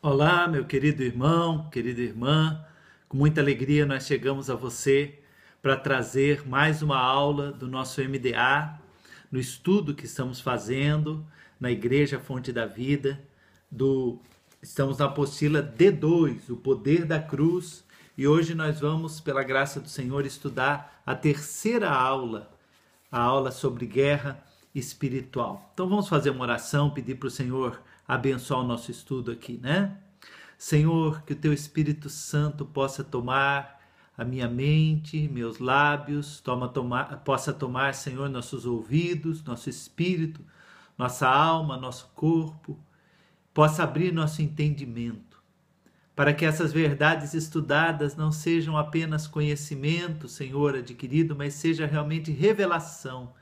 Olá, meu querido irmão, querida irmã, com muita alegria nós chegamos a você para trazer mais uma aula do nosso MDA, no estudo que estamos fazendo na Igreja Fonte da Vida, estamos na apostila D2, o poder da cruz, e hoje nós vamos, pela graça do Senhor, estudar a terceira aula, a aula sobre guerra espiritual. Então vamos fazer uma oração, pedir para o Senhor abençoar o nosso estudo aqui, né? Senhor, que o teu Espírito Santo possa tomar a minha mente, meus lábios, possa tomar, Senhor, nossos ouvidos, nosso espírito, nossa alma, nosso corpo, possa abrir nosso entendimento, para que essas verdades estudadas não sejam apenas conhecimento, Senhor, adquirido, mas seja realmente revelação,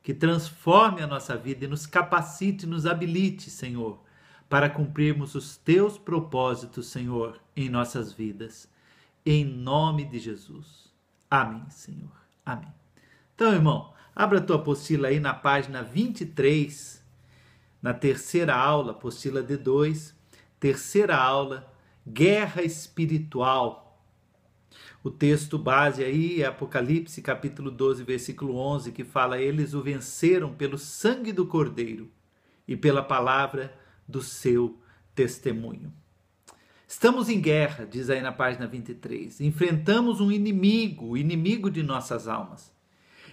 que transforme a nossa vida e nos capacite, nos habilite, Senhor, para cumprirmos os teus propósitos, Senhor, em nossas vidas. Em nome de Jesus. Amém, Senhor. Amém. Então, irmão, abra a tua apostila aí na página 23, na terceira aula, apostila D2, terceira aula, guerra espiritual. O texto base aí é Apocalipse, capítulo 12, versículo 11, que fala: eles o venceram pelo sangue do Cordeiro e pela palavra do seu testemunho. Estamos em guerra, diz aí na página 23. Enfrentamos um inimigo, o inimigo de nossas almas.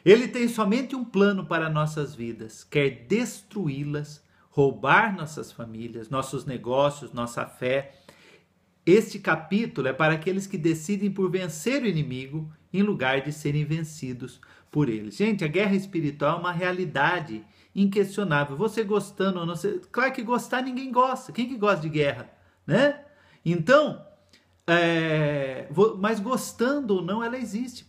Ele tem somente um plano para nossas vidas: quer destruí-las, roubar nossas famílias, nossos negócios, nossa fé. Este capítulo é para aqueles que decidem por vencer o inimigo em lugar de serem vencidos por ele. Gente, a guerra espiritual é uma realidade inquestionável. Você gostando ou não, claro que gostar ninguém gosta. Quem que gosta de guerra, né? Então, mas gostando ou não, ela existe.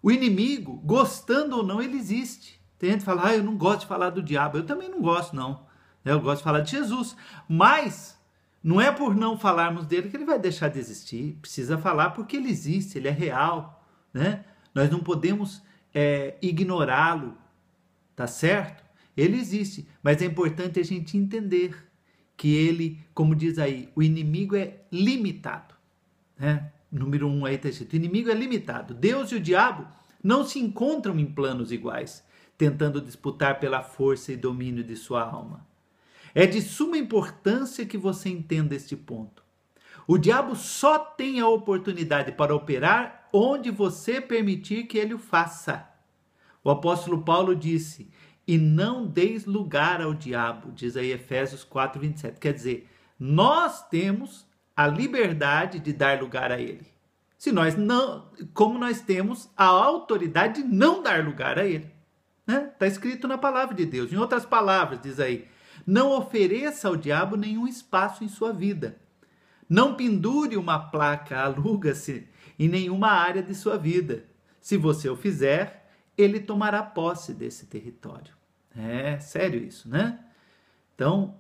O inimigo, gostando ou não, ele existe. Tem gente que fala: eu não gosto de falar do diabo. Eu também não gosto, não. Eu gosto de falar de Jesus. Mas não é por não falarmos dele que ele vai deixar de existir. Precisa falar porque ele existe, ele é real, né? Nós não podemos ignorá-lo, tá certo? Ele existe, mas é importante a gente entender que ele, como diz aí, o inimigo é limitado, né? Número 1 aí está escrito: o inimigo é limitado. Deus e o diabo não se encontram em planos iguais, tentando disputar pela força e domínio de sua alma. É de suma importância que você entenda este ponto. O diabo só tem a oportunidade para operar onde você permitir que ele o faça. O apóstolo Paulo disse: e não deis lugar ao diabo, diz aí Efésios 4, 27. Quer dizer, nós temos a liberdade de dar lugar a ele. Se nós não, como nós temos a autoridade de não dar lugar a ele. Está escrito na palavra de Deus. Em outras palavras, diz aí: não ofereça ao diabo nenhum espaço em sua vida. Não pendure uma placa aluga-se em nenhuma área de sua vida. Se você o fizer, ele tomará posse desse território. É sério isso, né? Então,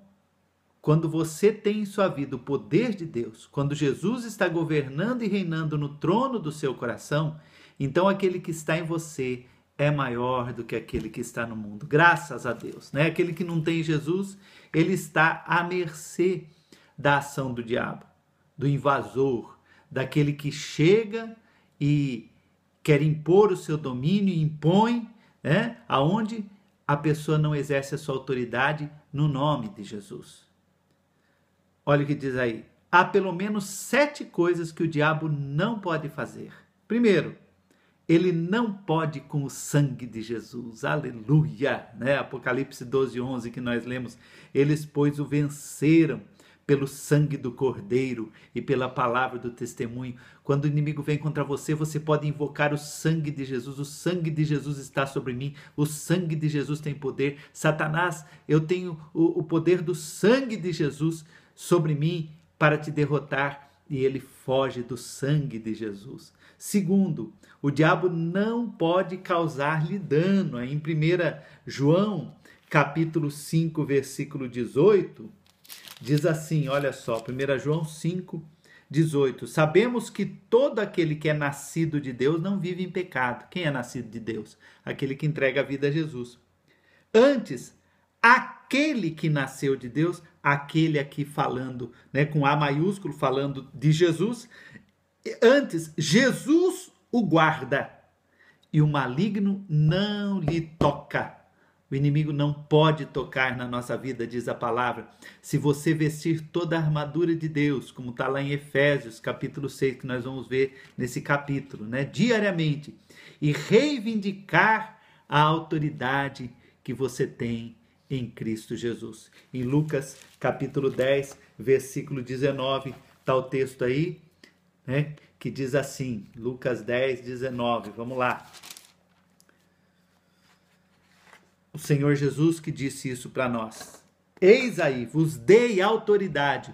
quando você tem em sua vida o poder de Deus, quando Jesus está governando e reinando no trono do seu coração, então aquele que está em você é maior do que aquele que está no mundo. Graças a Deus, né? Aquele que não tem Jesus, ele está à mercê da ação do diabo, do invasor, daquele que chega e quer impor o seu domínio e impõe, né? Aonde a pessoa não exerce a sua autoridade no nome de Jesus. Olha o que diz aí: há pelo menos 7 coisas que o diabo não pode fazer. Primeiro, ele não pode com o sangue de Jesus. Aleluia! Né? Apocalipse 12, 11 que nós lemos: eles, pois, o venceram pelo sangue do Cordeiro e pela palavra do testemunho. Quando o inimigo vem contra você, você pode invocar o sangue de Jesus. O sangue de Jesus está sobre mim. O sangue de Jesus tem poder. Satanás, eu tenho o poder do sangue de Jesus sobre mim para te derrotar. E ele foge do sangue de Jesus. Segundo, o diabo não pode causar-lhe dano. Em 1 João, capítulo 5, versículo 18, diz assim, olha só, 1 João 5, 18. Sabemos que todo aquele que é nascido de Deus não vive em pecado. Quem é nascido de Deus? Aquele que entrega a vida a Jesus. Antes, aquele que nasceu de Deus aquele aqui falando, né, com A maiúsculo, falando de Jesus. Antes, Jesus o guarda e o maligno não lhe toca. O inimigo não pode tocar na nossa vida, diz a palavra. Se você vestir toda a armadura de Deus, como está lá em Efésios, capítulo 6, que nós vamos ver nesse capítulo, né, diariamente, e reivindicar a autoridade que você tem em Cristo Jesus. Em Lucas, capítulo 10, versículo 19, está o texto aí, né, que diz assim, Lucas 10, 19, vamos lá. O Senhor Jesus que disse isso para nós. Eis aí, vos dei autoridade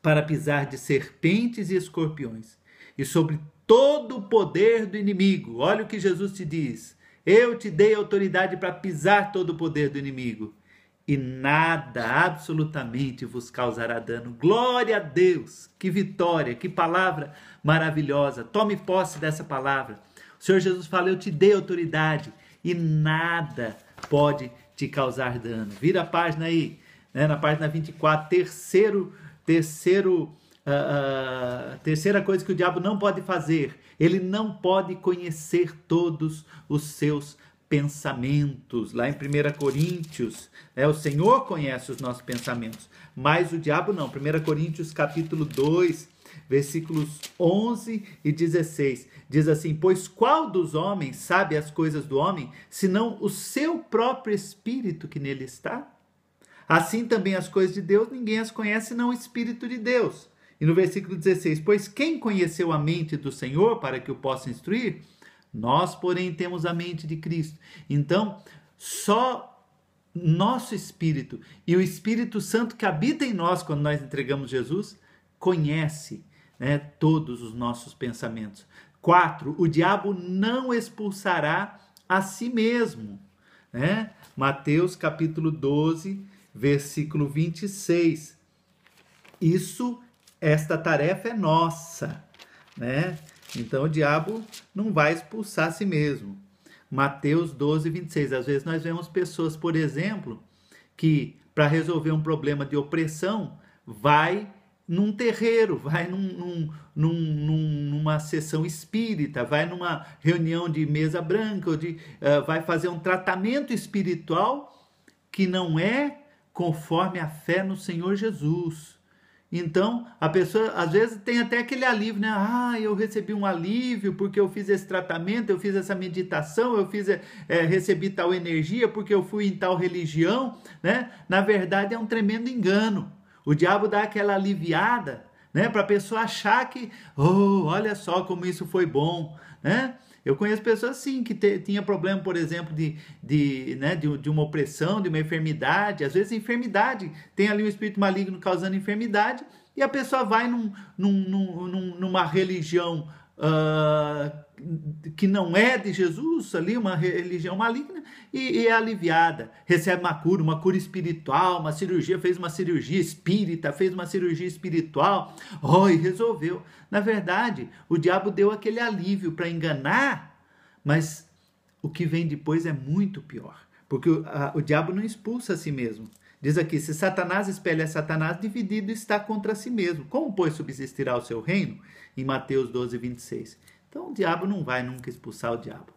para pisar de serpentes e escorpiões, e sobre todo o poder do inimigo. Olha o que Jesus te diz. Eu te dei autoridade para pisar todo o poder do inimigo, e nada absolutamente vos causará dano. Glória a Deus! Que vitória, que palavra maravilhosa. Tome posse dessa palavra. O Senhor Jesus fala, eu te dei autoridade, e nada pode te causar dano. Vira a página aí, né, na página 24, terceira coisa que o diabo não pode fazer. Ele não pode conhecer todos os seus pensamentos. Lá em 1 Coríntios, né, o Senhor conhece os nossos pensamentos, mas o diabo não. 1 Coríntios capítulo 2, versículos 11 e 16, diz assim, pois qual dos homens sabe as coisas do homem, senão o seu próprio espírito que nele está? Assim também as coisas de Deus, ninguém as conhece, senão o Espírito de Deus. E no versículo 16, pois quem conheceu a mente do Senhor para que o possa instruir? Nós, porém, temos a mente de Cristo. Então, só nosso Espírito e o Espírito Santo que habita em nós quando nós entregamos Jesus, conhece, né, todos os nossos pensamentos. 4, o diabo não expulsará a si mesmo. Né? Mateus capítulo 12, versículo 26. Esta tarefa é nossa, né? Então o diabo não vai expulsar a si mesmo. Mateus 12, 26. Às vezes nós vemos pessoas, por exemplo, que para resolver um problema de opressão, vai num terreiro, vai numa sessão espírita, vai numa reunião de mesa branca, vai fazer um tratamento espiritual que não é conforme a fé no Senhor Jesus. Então, a pessoa, às vezes, tem até aquele alívio, né? Ah, eu recebi um alívio porque eu fiz esse tratamento, eu fiz essa meditação, recebi tal energia porque eu fui em tal religião, né? Na verdade, é um tremendo engano. O diabo dá aquela aliviada, né? Para a pessoa achar que, olha só como isso foi bom, né? Eu conheço pessoas assim que tinha problema, por exemplo, de uma opressão, de uma enfermidade. Às vezes a enfermidade, tem ali um espírito maligno causando enfermidade, e a pessoa vai numa religião que não é de Jesus, ali uma religião maligna, e é aliviada, recebe uma cura espiritual, uma cirurgia, fez uma cirurgia espírita, fez uma cirurgia espiritual, e resolveu. Na verdade, o diabo deu aquele alívio para enganar, mas o que vem depois é muito pior, porque o diabo não expulsa a si mesmo. Diz aqui, se Satanás espelha Satanás, dividido está contra si mesmo. Como, pois, subsistirá o seu reino? Em Mateus 12, 26. Então, o diabo não vai nunca expulsar o diabo.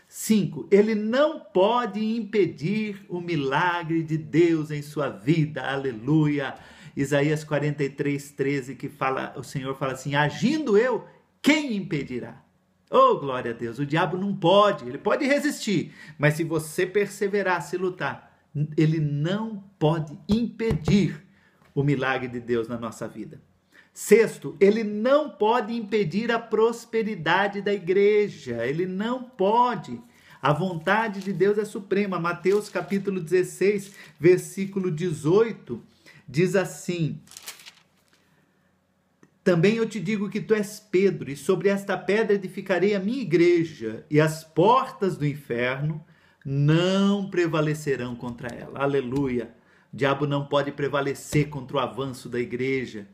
5. Ele não pode impedir o milagre de Deus em sua vida. Aleluia. Isaías 43, 13, que o Senhor fala assim, agindo eu, quem impedirá? Oh, glória a Deus. O diabo não pode, ele pode resistir, mas se você perseverar, se lutar, ele não pode impedir o milagre de Deus na nossa vida. 6, ele não pode impedir a prosperidade da igreja. Ele não pode. A vontade de Deus é suprema. Mateus capítulo 16, versículo 18, diz assim, também eu te digo que tu és Pedro, e sobre esta pedra edificarei a minha igreja, e as portas do inferno não prevalecerão contra ela. Aleluia. O diabo não pode prevalecer contra o avanço da igreja.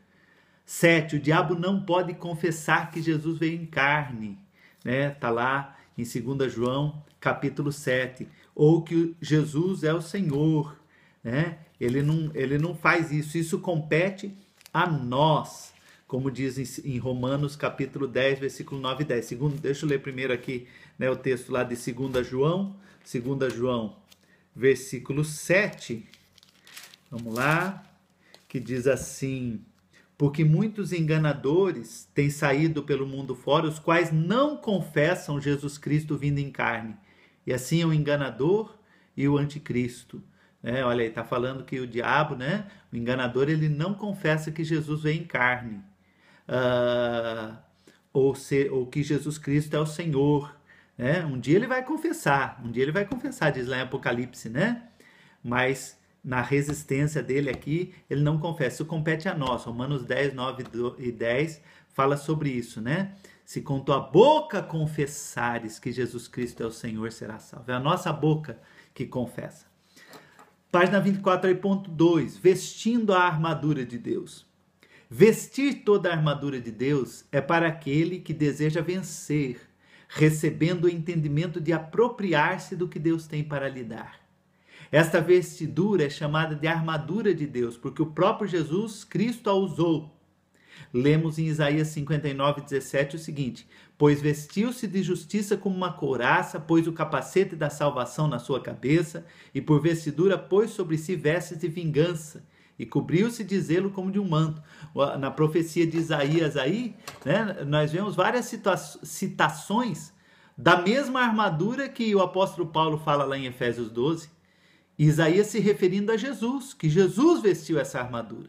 7, o diabo não pode confessar que Jesus veio em carne, né? Tá lá em 2 João, capítulo 7, ou que Jesus é o Senhor, né? Ele não faz isso. Isso compete a nós, como diz em Romanos capítulo 10, versículo 9 e 10. Deixa eu ler primeiro aqui, né, o texto lá de 2 João, versículo 7. Vamos lá, que diz assim: porque muitos enganadores têm saído pelo mundo fora, os quais não confessam Jesus Cristo vindo em carne. E assim é o enganador e o anticristo. Olha aí, está falando que o diabo, né, o enganador, ele não confessa que Jesus veio em carne. Ou que Jesus Cristo é o Senhor. Né? Um dia ele vai confessar, diz lá em Apocalipse, né? Mas na resistência dele aqui, ele não confessa. Isso compete a nós. Romanos 10, 9 e 10 fala sobre isso, né? Se com tua boca confessares que Jesus Cristo é o Senhor, será salvo. É a nossa boca que confessa. Página 24, aí, ponto 2. Vestindo a armadura de Deus. Vestir toda a armadura de Deus é para aquele que deseja vencer, recebendo o entendimento de apropriar-se do que Deus tem para lhe dar. Esta vestidura é chamada de armadura de Deus, porque o próprio Jesus Cristo a usou. Lemos em Isaías 59, 17 o seguinte: pois vestiu-se de justiça como uma couraça, pôs o capacete da salvação na sua cabeça, e por vestidura pôs sobre si vestes de vingança, e cobriu-se de zelo como de um manto. Na profecia de Isaías aí, né, nós vemos várias citações da mesma armadura que o apóstolo Paulo fala lá em Efésios 12, Isaías se referindo a Jesus, que Jesus vestiu essa armadura.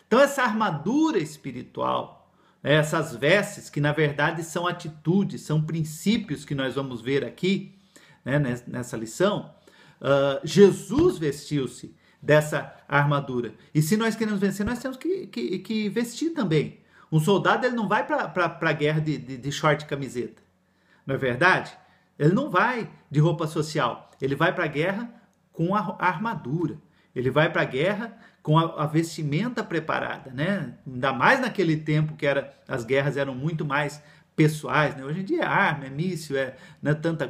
Então essa armadura espiritual, essas vestes que na verdade são atitudes, são princípios que nós vamos ver aqui, né, nessa lição, Jesus vestiu-se dessa armadura. E se nós queremos vencer, nós temos que vestir também. Um soldado, ele não vai para a guerra de short e camiseta, não é verdade? Ele não vai de roupa social, ele vai para a guerra com a armadura. Ele vai para a guerra com a vestimenta preparada, né? Ainda mais naquele tempo que as guerras eram muito mais pessoais, né? Hoje em dia é arma, é míssil, né,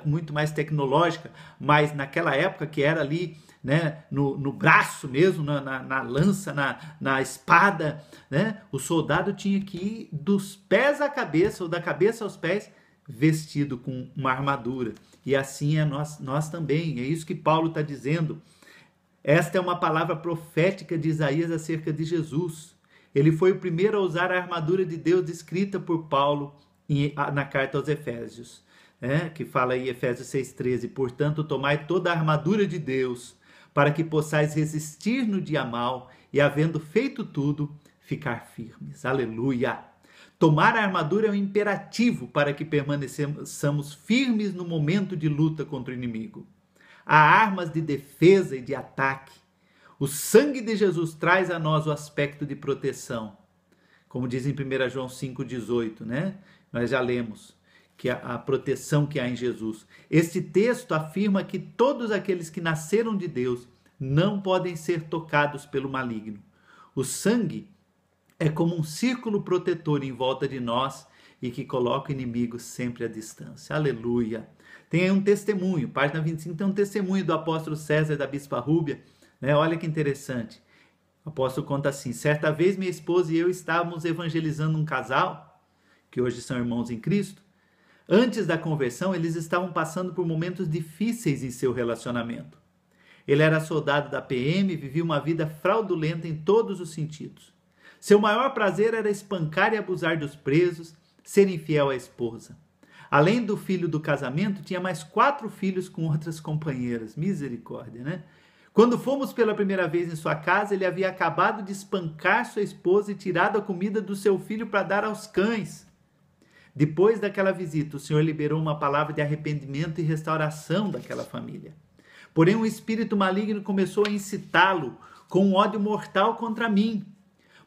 muito mais tecnológica, mas naquela época que era ali, né, no braço mesmo, na lança, na espada, né? O soldado tinha que ir dos pés à cabeça, ou da cabeça aos pés, vestido com uma armadura. E assim é nós também. É isso que Paulo está dizendo. Esta é uma palavra profética de Isaías acerca de Jesus. Ele foi o primeiro a usar a armadura de Deus descrita por Paulo na carta aos Efésios, que fala aí, Efésios 6,13: portanto, tomai toda a armadura de Deus, para que possais resistir no dia mau e, havendo feito tudo, ficar firmes. Aleluia! Tomar a armadura é um imperativo para que permaneçamos firmes no momento de luta contra o inimigo. Há armas de defesa e de ataque. O sangue de Jesus traz a nós o aspecto de proteção. Como diz em 1 João 5,18, né? Nós já lemos que a proteção que há em Jesus. Este texto afirma que todos aqueles que nasceram de Deus não podem ser tocados pelo maligno. O sangue é como um círculo protetor em volta de nós e que coloca o inimigo sempre à distância. Aleluia! Tem aí um testemunho, página 25, tem um testemunho do apóstolo César da Bispa Rúbia, né? Olha que interessante. O apóstolo conta assim: certa vez minha esposa e eu estávamos evangelizando um casal, que hoje são irmãos em Cristo. Antes da conversão, eles estavam passando por momentos difíceis em seu relacionamento. Ele era soldado da PM e vivia uma vida fraudulenta em todos os sentidos. Seu maior prazer era espancar e abusar dos presos, ser infiel à esposa. Além do filho do casamento, tinha mais 4 filhos com outras companheiras. Misericórdia, né? Quando fomos pela primeira vez em sua casa, ele havia acabado de espancar sua esposa e tirado a comida do seu filho para dar aos cães. Depois daquela visita, o Senhor liberou uma palavra de arrependimento e restauração daquela família. Porém, um espírito maligno começou a incitá-lo com um ódio mortal contra mim.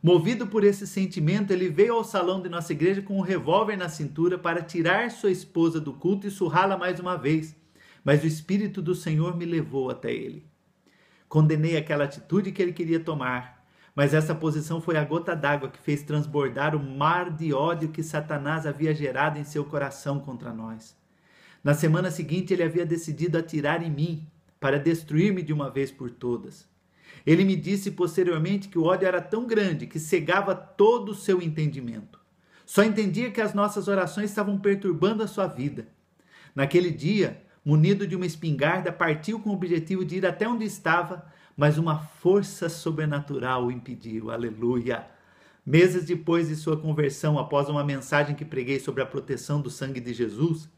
Movido por esse sentimento, ele veio ao salão de nossa igreja com um revólver na cintura para tirar sua esposa do culto e surrá-la mais uma vez. Mas o Espírito do Senhor me levou até ele. Condenei aquela atitude que ele queria tomar, mas essa posição foi a gota d'água que fez transbordar o mar de ódio que Satanás havia gerado em seu coração contra nós. Na semana seguinte, ele havia decidido atirar em mim para destruir-me de uma vez por todas. Ele me disse posteriormente que o ódio era tão grande que cegava todo o seu entendimento. Só entendia que as nossas orações estavam perturbando a sua vida. Naquele dia, munido de uma espingarda, partiu com o objetivo de ir até onde estava, mas uma força sobrenatural o impediu. Aleluia! Meses depois de sua conversão, após uma mensagem que preguei sobre a proteção do sangue de Jesus,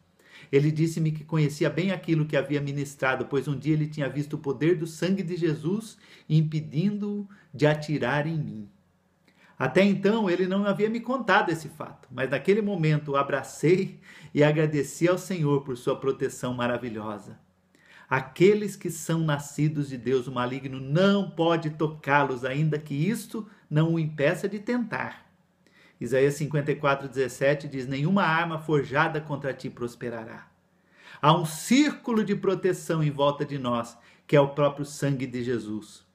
ele disse-me que conhecia bem aquilo que havia ministrado, pois um dia ele tinha visto o poder do sangue de Jesus impedindo-o de atirar em mim. Até então ele não havia me contado esse fato, mas naquele momento o abracei e agradeci ao Senhor por sua proteção maravilhosa. Aqueles que são nascidos de Deus, o maligno não pode tocá-los, ainda que isto não o impeça de tentar. Isaías 54:17 diz: nenhuma arma forjada contra ti prosperará. Há um círculo de proteção em volta de nós, que é o próprio sangue de Jesus.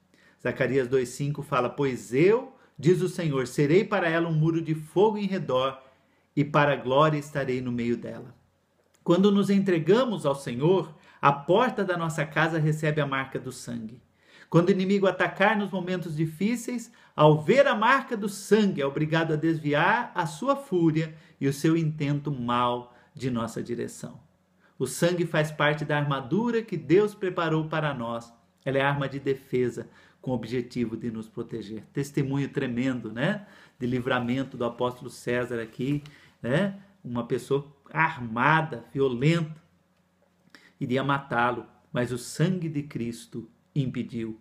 Zacarias 2:5 fala: pois eu, diz o Senhor, serei para ela um muro de fogo em redor, e para a glória estarei no meio dela. Quando nos entregamos ao Senhor, a porta da nossa casa recebe a marca do sangue. Quando o inimigo atacar nos momentos difíceis, ao ver a marca do sangue, é obrigado a desviar a sua fúria e o seu intento mal de nossa direção. O sangue faz parte da armadura que Deus preparou para nós. Ela é arma de defesa, com o objetivo de nos proteger. Testemunho tremendo, né? De livramento do apóstolo César aqui, né? Uma pessoa armada, violenta, iria matá-lo, mas o sangue de Cristo impediu.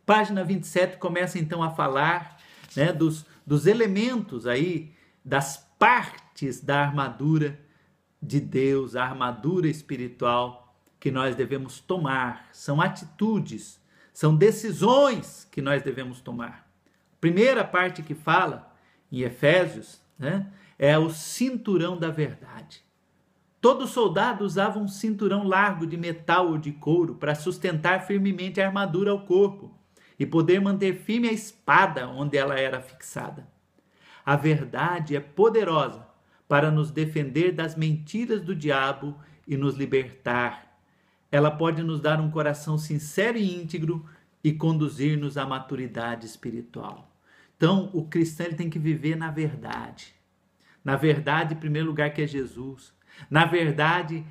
Página 27 começa então a falar, né, dos elementos aí, das partes da armadura de Deus, a armadura espiritual que nós devemos tomar. São atitudes, são decisões que nós devemos tomar. A primeira parte que fala, em Efésios, né, é o cinturão da verdade. Todo soldado usava um cinturão largo de metal ou de couro para sustentar firmemente a armadura ao corpo e poder manter firme a espada onde ela era fixada. A verdade é poderosa para nos defender das mentiras do diabo e nos libertar. Ela pode nos dar um coração sincero e íntegro e conduzir-nos à maturidade espiritual. Então, o cristão ele tem que viver na verdade. Na verdade, em primeiro lugar, que é Jesus. Na verdade,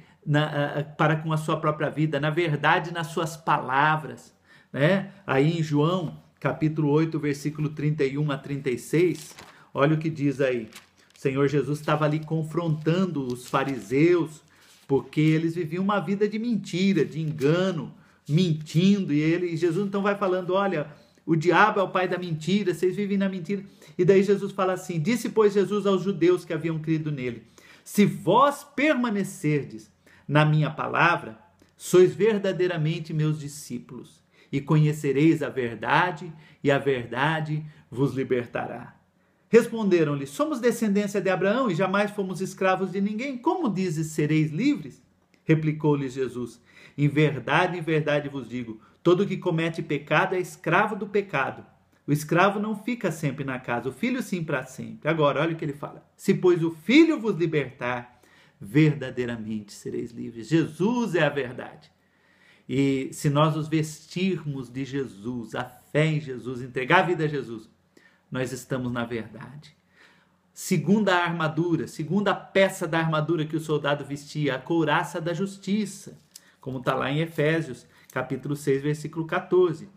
para com a sua própria vida, na verdade, nas suas palavras, né? Aí em João, capítulo 8, versículo 31 a 36, olha o que diz aí. O Senhor Jesus estava ali confrontando os fariseus, porque eles viviam uma vida de mentira, de engano, mentindo, e Jesus então vai falando, olha, o diabo é o pai da mentira, vocês vivem na mentira. E daí Jesus fala assim, disse pois Jesus aos judeus que haviam crido nele, se vós permanecerdes na minha palavra, sois verdadeiramente meus discípulos, e conhecereis a verdade, e a verdade vos libertará. Responderam-lhe, somos descendência de Abraão e jamais fomos escravos de ninguém. Como dizes, sereis livres? Replicou-lhes Jesus, em verdade vos digo, todo que comete pecado é escravo do pecado. O escravo não fica sempre na casa, o filho sim para sempre. Agora, olha o que ele fala. Se, pois, o filho vos libertar, verdadeiramente sereis livres. Jesus é a verdade. E se nós nos vestirmos de Jesus, a fé em Jesus, entregar a vida a Jesus, nós estamos na verdade. Segunda armadura, segunda peça da armadura que o soldado vestia, a couraça da justiça, como está lá em Efésios, capítulo 6, versículo 14.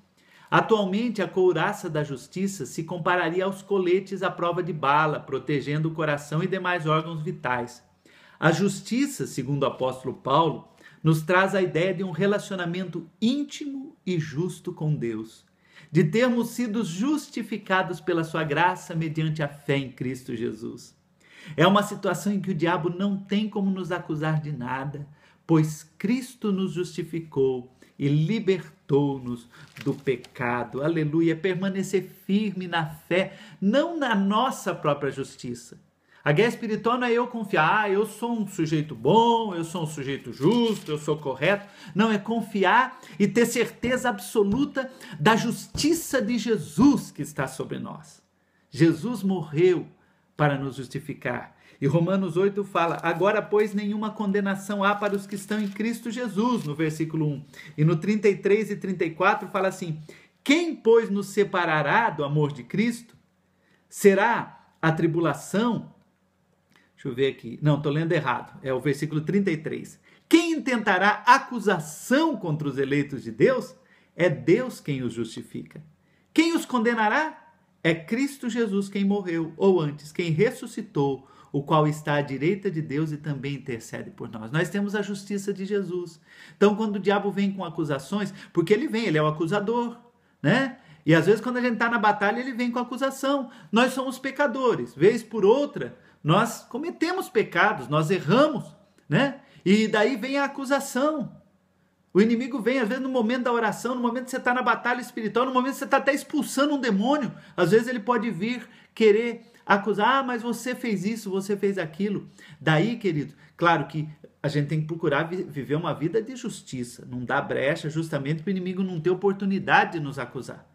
Atualmente, a couraça da justiça se compararia aos coletes à prova de bala, protegendo o coração e demais órgãos vitais. A justiça, segundo o apóstolo Paulo, nos traz a ideia de um relacionamento íntimo e justo com Deus, de termos sido justificados pela sua graça mediante a fé em Cristo Jesus. É uma situação em que o diabo não tem como nos acusar de nada, pois Cristo nos justificou e libertou-nos do pecado. Aleluia! Permanecer firme na fé, não na nossa própria justiça. A guerra espiritual não é eu confiar, eu sou um sujeito bom, eu sou um sujeito justo, eu sou correto. Não, é confiar e ter certeza absoluta da justiça de Jesus que está sobre nós. Jesus morreu para nos justificar. E Romanos 8 fala, agora, pois, nenhuma condenação há para os que estão em Cristo Jesus, no versículo 1. E no 33 e 34 fala assim, Quem, pois, nos separará do amor de Cristo? Será a tribulação? Deixa eu ver aqui. Não, estou lendo errado. É o versículo 33. Quem intentará acusação contra os eleitos de Deus? É Deus quem os justifica. Quem os condenará? É Cristo Jesus quem morreu, ou antes, quem ressuscitou, o qual está à direita de Deus e também intercede por nós. Nós temos a justiça de Jesus. Então, quando o diabo vem com acusações, porque ele é o acusador, né? E às vezes, quando a gente está na batalha, ele vem com acusação. Nós somos pecadores. Vez por outra, nós cometemos pecados, nós erramos, né? E daí vem a acusação. O inimigo vem, às vezes, no momento da oração, no momento que você está na batalha espiritual, no momento que você está até expulsando um demônio. Às vezes ele pode vir querer acusar, mas você fez isso, você fez aquilo. Daí, querido, claro que a gente tem que procurar viver uma vida de justiça. Não dá brecha justamente para o inimigo não ter oportunidade de nos acusar.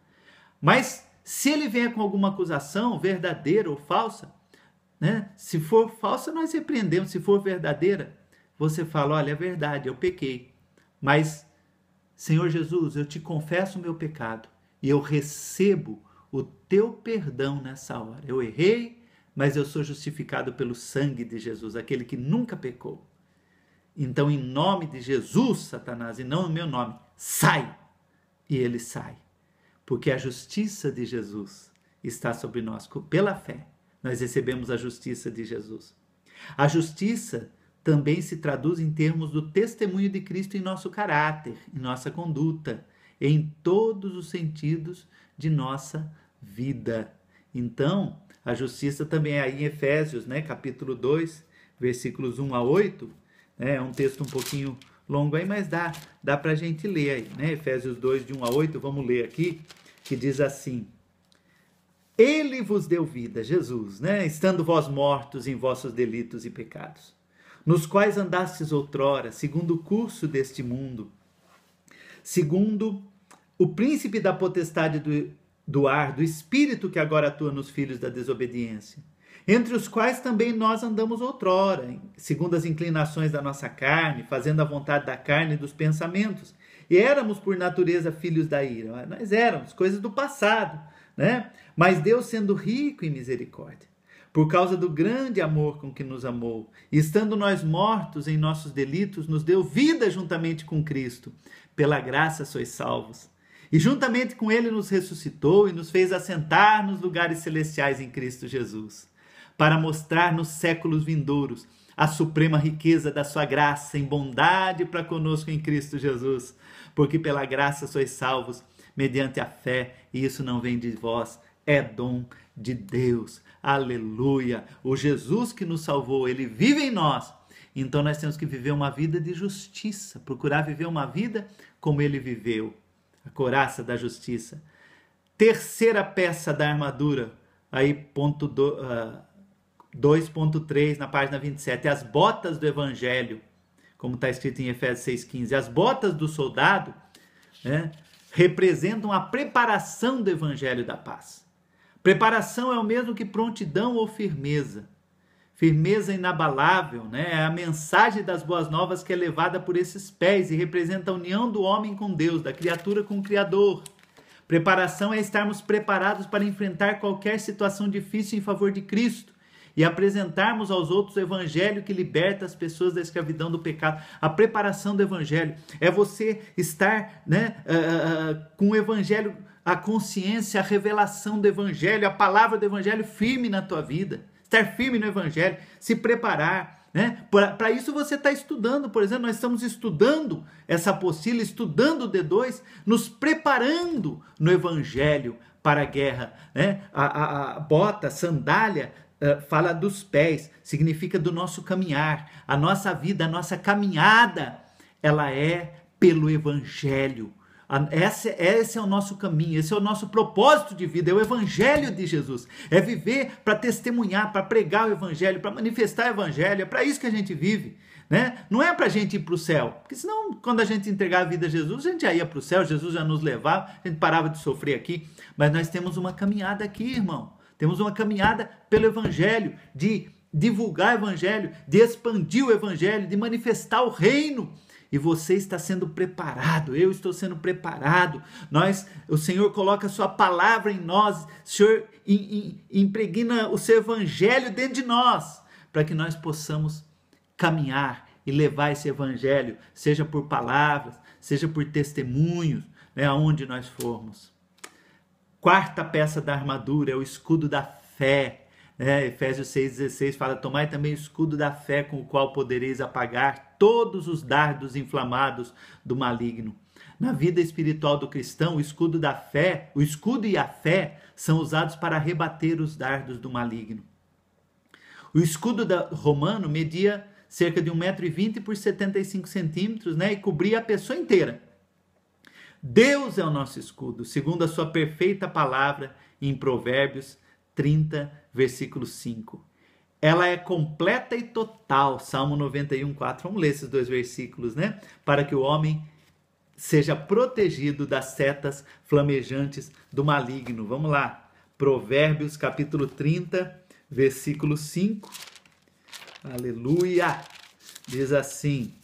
Mas se ele vier com alguma acusação, verdadeira ou falsa, né? Se for falsa, nós repreendemos. Se for verdadeira, você fala, olha, é verdade, eu pequei. Mas, Senhor Jesus, eu te confesso o meu pecado e eu recebo o teu perdão nessa hora. Eu errei, mas eu sou justificado pelo sangue de Jesus, aquele que nunca pecou. Então, em nome de Jesus, Satanás, e não no meu nome, sai! E ele sai. Porque a justiça de Jesus está sobre nós. Pela fé, nós recebemos a justiça de Jesus. A justiça também se traduz em termos do testemunho de Cristo em nosso caráter, em nossa conduta, em todos os sentidos de nossa vida. Então, a justiça também é aí em Efésios, né, capítulo 2, versículos 1 a 8, né, é um texto um pouquinho longo aí, mas dá para a gente ler aí, né, Efésios 2, de 1 a 8, vamos ler aqui, que diz assim: Ele vos deu vida, Jesus, né, estando vós mortos em vossos delitos e pecados, nos quais andastes outrora, segundo o curso deste mundo, segundo o príncipe da potestade do ar, do espírito que agora atua nos filhos da desobediência, entre os quais também nós andamos outrora, segundo as inclinações da nossa carne, fazendo a vontade da carne e dos pensamentos, e éramos por natureza filhos da ira. Nós éramos, coisas do passado, né? Mas Deus, sendo rico em misericórdia, por causa do grande amor com que nos amou, e estando nós mortos em nossos delitos, nos deu vida juntamente com Cristo. Pela graça sois salvos. E juntamente com ele nos ressuscitou e nos fez assentar nos lugares celestiais em Cristo Jesus, para mostrar nos séculos vindouros a suprema riqueza da sua graça em bondade para conosco em Cristo Jesus. Porque pela graça sois salvos, mediante a fé, e isso não vem de vós, é dom de Deus. Aleluia! O Jesus que nos salvou, ele vive em nós. Então nós temos que viver uma vida de justiça, procurar viver uma vida como ele viveu. A couraça da justiça. Terceira peça da armadura, aí ponto 2.3 na página 27, as botas do evangelho, como está escrito em Efésios 6,15. As botas do soldado, né, representam a preparação do evangelho da paz. Preparação é o mesmo que prontidão ou firmeza. Firmeza inabalável, né? É a mensagem das boas novas que é levada por esses pés e representa a união do homem com Deus, da criatura com o Criador. Preparação é estarmos preparados para enfrentar qualquer situação difícil em favor de Cristo e apresentarmos aos outros o evangelho que liberta as pessoas da escravidão do pecado. A preparação do evangelho é você estar, né, com o evangelho, a consciência, a revelação do evangelho, a palavra do evangelho firme na tua vida. Estar firme no evangelho, se preparar, né? Para isso você está estudando, por exemplo, nós estamos estudando essa apostila, estudando o D2, nos preparando no evangelho para a guerra, né? A bota, a sandália, fala dos pés, significa do nosso caminhar, a nossa vida, a nossa caminhada, ela é pelo evangelho. Esse é o nosso caminho, esse é o nosso propósito de vida, é o evangelho de Jesus. É viver para testemunhar, para pregar o evangelho, para manifestar o evangelho. É para isso que a gente vive, né? Não é para a gente ir para o céu, porque senão quando a gente entregar a vida a Jesus, a gente já ia para o céu, Jesus já nos levava, a gente parava de sofrer aqui. Mas nós temos uma caminhada aqui, irmão. Temos uma caminhada pelo evangelho, de divulgar o evangelho, de expandir o evangelho, de manifestar o reino. e você está sendo preparado, eu estou sendo preparado. O Senhor coloca a sua palavra em nós, o Senhor impregna o seu evangelho dentro de nós, para que nós possamos caminhar e levar esse evangelho, seja por palavras, seja por testemunhos, né, aonde nós formos. Quarta peça da armadura é o escudo da fé. Efésios 6,16 fala: tomai também o escudo da fé, com o qual podereis apagar todos os dardos inflamados do maligno. Na vida espiritual do cristão, o escudo da fé, o escudo e a fé são usados para rebater os dardos do maligno. O escudo romano media cerca de 1,20 m por 75 centímetros, né, e cobria a pessoa inteira. Deus é o nosso escudo, segundo a sua perfeita palavra em Provérbios 30, versículo 5. Ela é completa e total, Salmo 91, 4. Vamos ler esses dois versículos, né? Para que o homem seja protegido das setas flamejantes do maligno. Vamos lá. Provérbios, capítulo 30, versículo 5. Aleluia! Diz assim: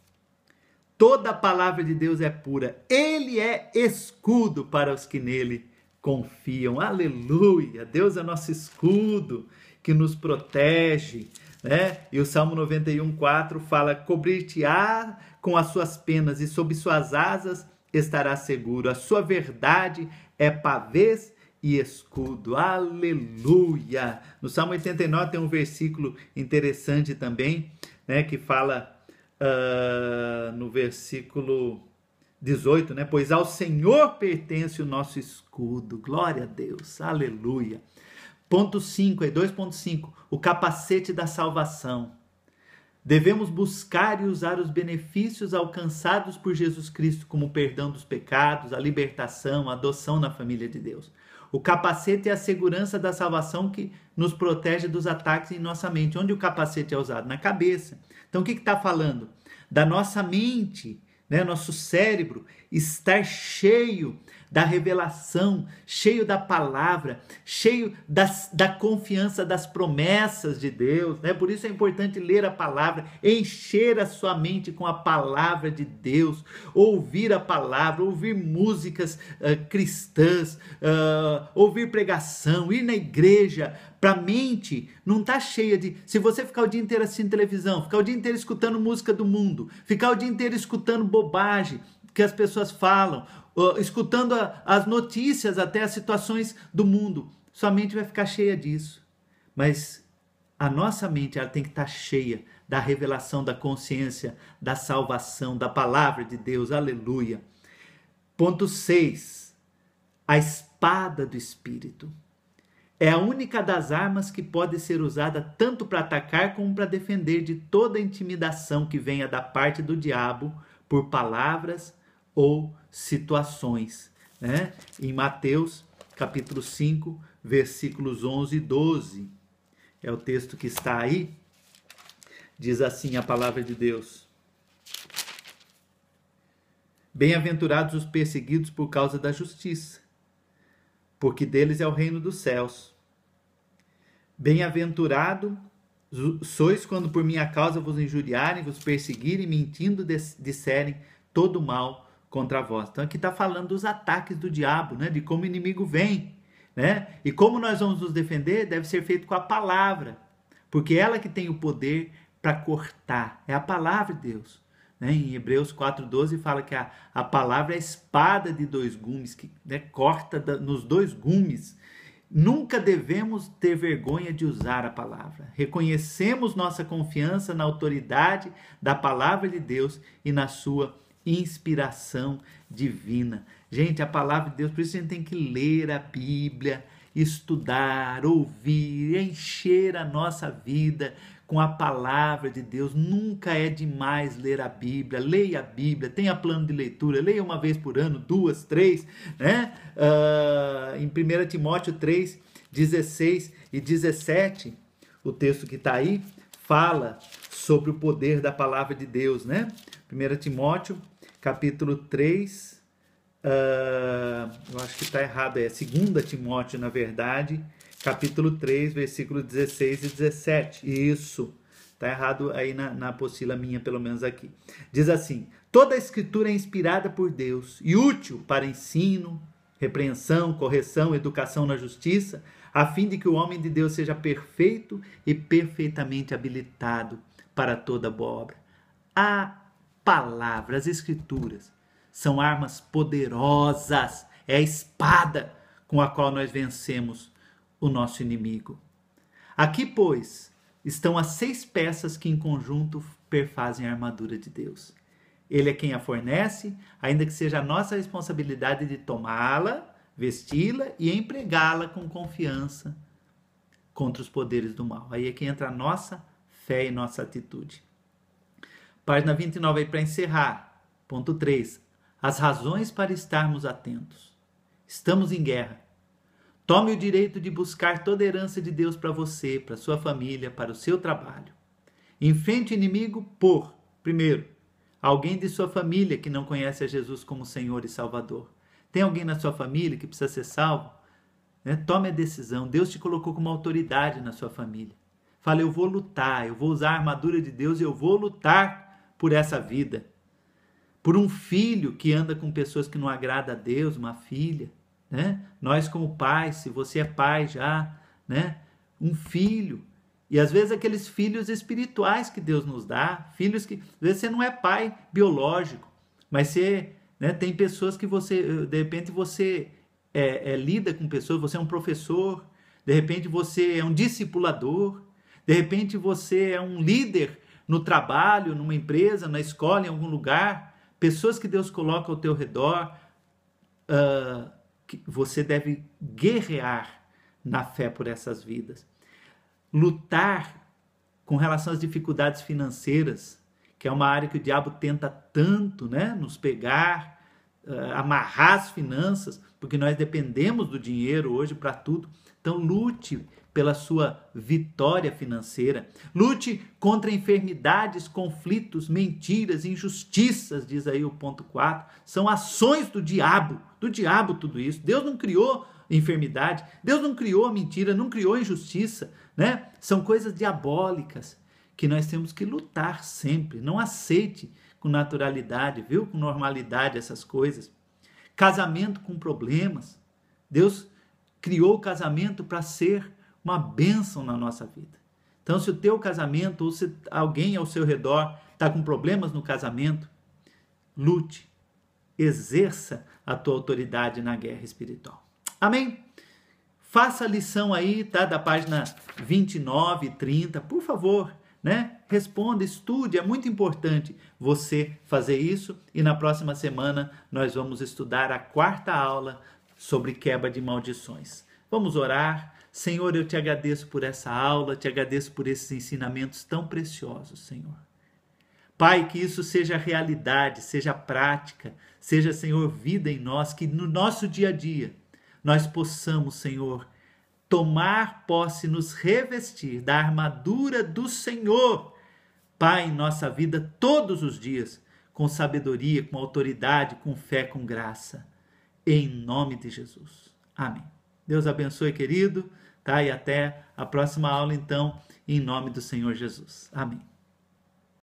toda a palavra de Deus é pura, ele é escudo para os que nele confiam. Aleluia! Deus é nosso escudo que nos protege, né? E o Salmo 91, 4 fala: cobrir-te-á com as suas penas e sob suas asas estará seguro. A sua verdade é pavês e escudo. Aleluia! No Salmo 89 tem um versículo interessante também, né, que fala no versículo 18, né? Pois ao Senhor pertence o nosso escudo. Glória a Deus. Aleluia. Ponto 5, 2.5. O capacete da salvação. Devemos buscar e usar os benefícios alcançados por Jesus Cristo, como o perdão dos pecados, a libertação, a adoção na família de Deus. O capacete é a segurança da salvação que nos protege dos ataques em nossa mente. Onde o capacete é usado? Na cabeça. Então, o que está falando? Da nossa mente, né? Nosso cérebro estar cheio da revelação, cheio da palavra, cheio da confiança das promessas de Deus, né? Por isso é importante ler a palavra, encher a sua mente com a palavra de Deus, ouvir a palavra, ouvir músicas cristãs, ouvir pregação, ir na igreja, para a mente não estar cheia de... Se você ficar o dia inteiro assistindo televisão, ficar o dia inteiro escutando música do mundo, ficar o dia inteiro escutando bobagem que as pessoas falam, escutando as notícias, até as situações do mundo, sua mente vai ficar cheia disso. Mas a nossa mente, ela tem que estar cheia da revelação, da consciência, da salvação, da palavra de Deus. Aleluia. Ponto 6. A espada do Espírito. É a única das armas que pode ser usada tanto para atacar como para defender de toda intimidação que venha da parte do diabo por palavras ou situações, né? Em Mateus, capítulo 5, versículos 11 e 12. É o texto que está aí. Diz assim a palavra de Deus: bem-aventurados os perseguidos por causa da justiça, porque deles é o reino dos céus. Bem-aventurado sois quando por minha causa vos injuriarem, vos perseguirem, mentindo, disserem todo mal contra vós. Então aqui está falando dos ataques do diabo, né? De como o inimigo vem, né? E como nós vamos nos defender deve ser feito com a palavra, porque é ela que tem o poder para cortar, é a palavra de Deus, né? Em Hebreus 4,12 fala que a palavra é a espada de dois gumes, que, né, corta nos dois gumes. Nunca devemos ter vergonha de usar a palavra. Reconhecemos nossa confiança na autoridade da palavra de Deus e na sua inspiração divina. Gente, a palavra de Deus, por isso a gente tem que ler a Bíblia, estudar, ouvir, encher a nossa vida com a palavra de Deus. Nunca é demais ler a Bíblia. Leia a Bíblia, tenha plano de leitura, leia uma vez por ano, 2, 3, né? Em 1 Timóteo 3, 16 e 17, o texto que está aí fala sobre o poder da palavra de Deus, né? 1 Timóteo, capítulo 3, eu acho que está errado, é 2 Timóteo, na verdade, capítulo 3, versículo 16 e 17. Isso, está errado aí na apostila minha, pelo menos aqui. Diz assim: Toda a Escritura é inspirada por Deus e útil para ensino, repreensão, correção, educação na justiça, a fim de que o homem de Deus seja perfeito e perfeitamente habilitado para toda boa obra. A palavra, as Escrituras, são armas poderosas, é a espada com a qual nós vencemos o nosso inimigo. Aqui, pois, estão as 6 peças que em conjunto perfazem a armadura de Deus. Ele é quem a fornece, ainda que seja a nossa responsabilidade de tomá-la, vesti-la e empregá-la com confiança contra os poderes do mal. Aí é que entra a nossa fé e nossa atitude. Página 29 aí para encerrar. Ponto 3. As razões para estarmos atentos. Estamos em guerra. Tome o direito de buscar toda a herança de Deus para você, para sua família, para o seu trabalho. Enfrente o inimigo por, primeiro, alguém de sua família que não conhece a Jesus como Senhor e Salvador. Tem alguém na sua família que precisa ser salvo? Tome a decisão. Deus te colocou como autoridade na sua família. Fala, eu vou lutar, eu vou usar a armadura de Deus e eu vou lutar por essa vida. Por um filho que anda com pessoas que não agradam a Deus, uma filha. Nós como pais, se você é pai já, um filho. E às vezes aqueles filhos espirituais que Deus nos dá, filhos que, às vezes você não é pai biológico, mas você, tem pessoas que você, de repente você lida com pessoas, você é um professor, de repente você é um discipulador, de repente você é um líder no trabalho, numa empresa, na escola, em algum lugar, pessoas que Deus coloca ao teu redor, você deve guerrear na fé por essas vidas. Lutar com relação às dificuldades financeiras, que é uma área que o diabo tenta tanto, nos pegar, amarrar as finanças, porque nós dependemos do dinheiro hoje para tudo. Então lute pela sua vitória financeira. Lute contra enfermidades, conflitos, mentiras, injustiças, diz aí o ponto 4. São ações do diabo tudo isso. Deus não criou enfermidade, Deus não criou a mentira, não criou a injustiça, São coisas diabólicas que nós temos que lutar sempre. Não aceite com naturalidade, com normalidade essas coisas. Casamento com problemas. Deus criou o casamento para ser uma bênção na nossa vida. Então, se o teu casamento ou se alguém ao seu redor está com problemas no casamento, lute, exerça a tua autoridade na guerra espiritual. Amém? Faça a lição aí, da página 29 e 30, por favor, Responda, estude, é muito importante você fazer isso. E na próxima semana nós vamos estudar a 4ª aula sobre quebra de maldições. Vamos orar. Senhor, eu te agradeço por essa aula, te agradeço por esses ensinamentos tão preciosos, Senhor. Pai, que isso seja realidade, seja prática, seja, Senhor, vida em nós, que no nosso dia a dia nós possamos, Senhor, tomar posse, nos revestir da armadura do Senhor, Pai, em nossa vida todos os dias, com sabedoria, com autoridade, com fé, com graça, em nome de Jesus. Amém. Deus abençoe, querido, e até a próxima aula, então, em nome do Senhor Jesus. Amém.